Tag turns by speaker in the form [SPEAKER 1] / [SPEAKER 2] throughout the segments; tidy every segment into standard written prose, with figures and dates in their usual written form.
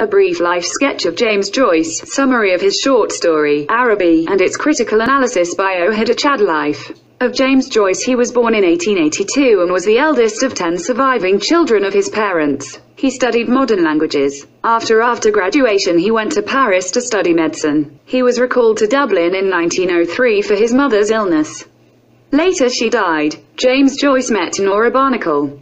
[SPEAKER 1] A brief life sketch of James Joyce, summary of his short story, Araby, and its critical analysis by Ohad Achad. Life of James Joyce. He was born in 1882 and was the eldest of 10 surviving children of his parents. He studied modern languages. After graduation he went to Paris to study medicine. He was recalled to Dublin in 1903 for his mother's illness. Later she died. James Joyce met Nora Barnacle,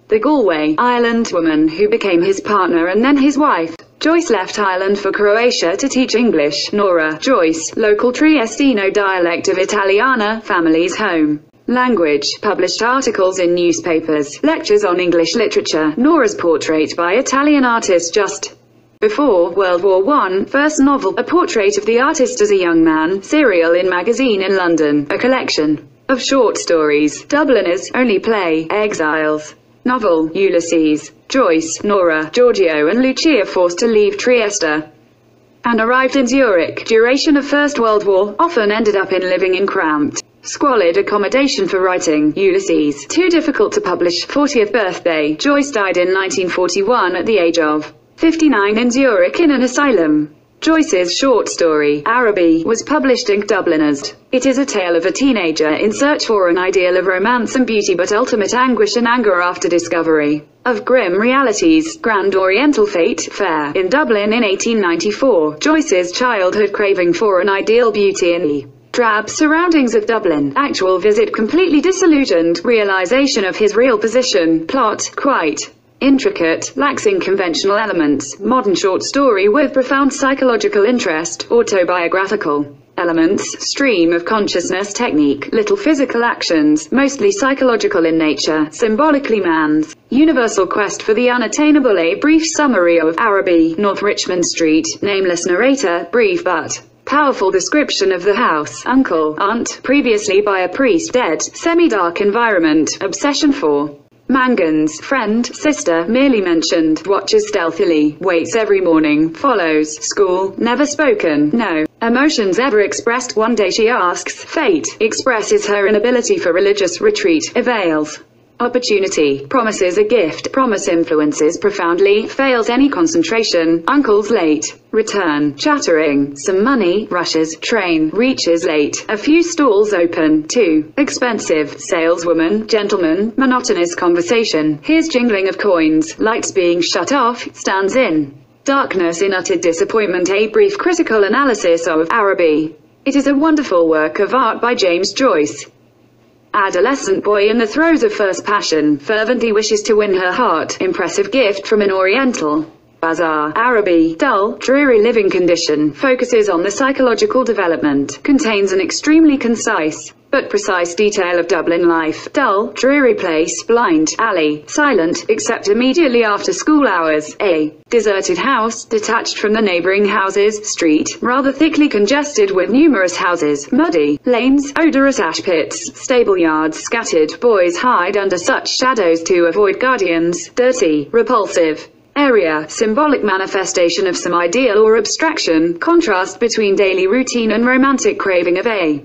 [SPEAKER 1] the Galway, Ireland woman who became his partner and then his wife. Joyce left Ireland for Croatia to teach English. Nora Joyce, local Triestino dialect of Italiana, family's home language, published articles in newspapers, lectures on English literature. Nora's portrait by Italian artist just before World War I, first novel, a portrait of the artist as a young man, serial in magazine in London, a collection of short stories, Dubliners, only play, Exiles, novel, Ulysses. Joyce, Nora, Giorgio and Lucia forced to leave Trieste and arrived in Zurich. Duration of First World War, often ended up in living in cramped, squalid accommodation for writing Ulysses. Too difficult to publish. 40th birthday. Joyce died in 1941 at the age of 59 in Zurich in an asylum. Joyce's short story, Araby, was published in Dubliners. It is a tale of a teenager in search for an ideal of romance and beauty but ultimate anguish and anger after discovery of grim realities. Grand Oriental Fate Fair in Dublin in 1894. Joyce's childhood craving for an ideal beauty in the drab surroundings of Dublin. Actual visit completely disillusioned. Realization of his real position. Plot quite intricate, lacking conventional elements, modern short story with profound psychological interest, autobiographical elements, stream of consciousness technique, little physical actions, mostly psychological in nature, symbolically man's universal quest for the unattainable. A brief summary of Araby, North Richmond Street, nameless narrator, brief but powerful description of the house, uncle, aunt, previously by a priest, dead, semi-dark environment, obsession for Mangan's friend, sister, merely mentioned, watches stealthily, waits every morning, follows, school, never spoken, no emotions ever expressed. One day she asks, fate, expresses her inability for religious retreat, avails opportunity, promises a gift, promise influences profoundly, fails any concentration, uncle's late return, chattering, some money, rushes, train, reaches late, a few stalls open, too expensive, saleswoman, gentleman, monotonous conversation, hears jingling of coins, lights being shut off, stands in darkness in utter disappointment. A brief critical analysis of Araby. It is a wonderful work of art by James Joyce. Adolescent boy in the throes of first passion, fervently wishes to win her heart, impressive gift from an Oriental bazaar. Araby, dull, dreary living condition, focuses on the psychological development, contains an extremely concise but precise detail of Dublin life. Dull, dreary place, blind alley, silent, except immediately after school hours. A deserted house, detached from the neighboring houses. Street, rather thickly congested with numerous houses. Muddy lanes, odorous ash pits, stable yards scattered. Boys hide under such shadows to avoid guardians. Dirty, repulsive area, symbolic manifestation of some ideal or abstraction. Contrast between daily routine and romantic craving of a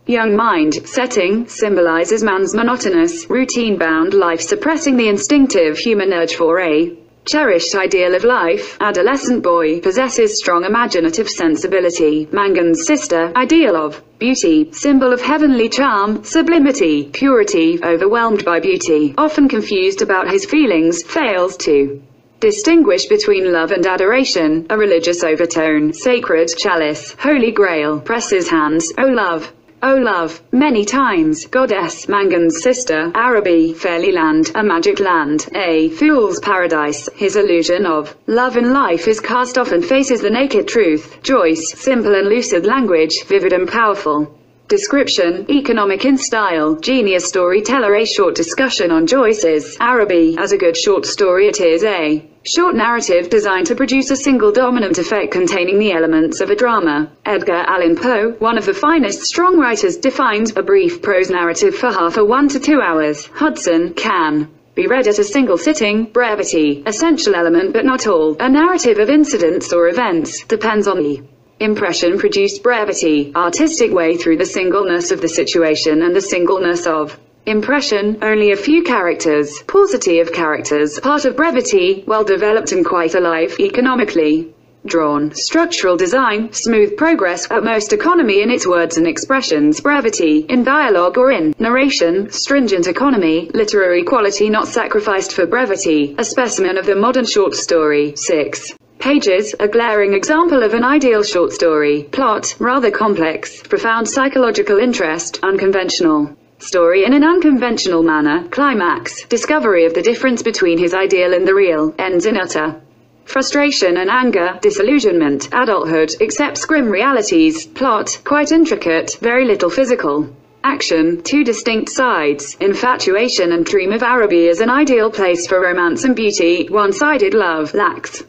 [SPEAKER 1] young mind. Setting, symbolizes man's monotonous, routine-bound life suppressing the instinctive human urge for a cherished ideal of life. Adolescent boy, possesses strong imaginative sensibility. Mangan's sister, ideal of beauty, symbol of heavenly charm, sublimity, purity, overwhelmed by beauty, often confused about his feelings, fails to distinguish between love and adoration, a religious overtone, sacred chalice, holy grail, presses hands, oh love, many times, goddess, Mangan's sister, Araby, fairy land, a magic land, a fool's paradise. His illusion of love and life is cast off and faces the naked truth. Joyce, simple and lucid language, vivid and powerful description, economic in style, genius storyteller. A short discussion on Joyce's Araby. As a good short story, it is a short narrative designed to produce a single dominant effect containing the elements of a drama. Edgar Allan Poe, one of the finest strong writers, defines a brief prose narrative for half a 1 to 2 hours. Hudson can be read at a single sitting. Brevity, essential element but not all. A narrative of incidents or events depends on the impression produced. Brevity, artistic way through the singleness of the situation and the singleness of Impression, only a few characters. Paucity of characters, part of brevity, well developed and quite alive, economically drawn. Structural design, smooth progress, utmost economy in its words and expressions, brevity, in dialogue or in narration, stringent economy, literary quality not sacrificed for brevity, a specimen of the modern short story. 6 pages, a glaring example of an ideal short story. Plot, rather complex, profound psychological interest, unconventional story in an unconventional manner. Climax, discovery of the difference between his ideal and the real, ends in utter frustration and anger, disillusionment. Adulthood accepts grim realities. Plot, quite intricate, very little physical action, two distinct sides. Infatuation and dream of Araby as an ideal place for romance and beauty. One-sided love, lacks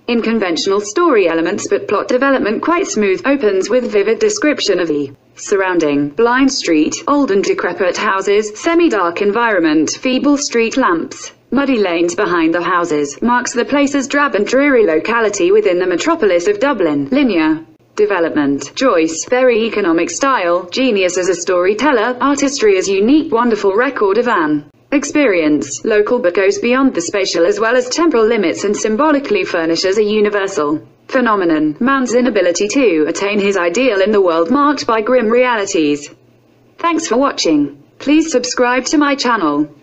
[SPEAKER 1] in conventional story elements but plot development quite smooth, opens with vivid description of the surrounding blind street, old and decrepit houses, semi-dark environment, feeble street lamps, muddy lanes behind the houses, marks the place's drab and dreary locality within the metropolis of Dublin. Linear development. Joyce, very economic style, genius as a storyteller, artistry as unique, wonderful record of an experience, local but goes beyond the spatial as well as temporal limits and symbolically furnishes a universal phenomenon, man's inability to attain his ideal in the world marked by grim realities. Thanks for watching. Please subscribe to my channel.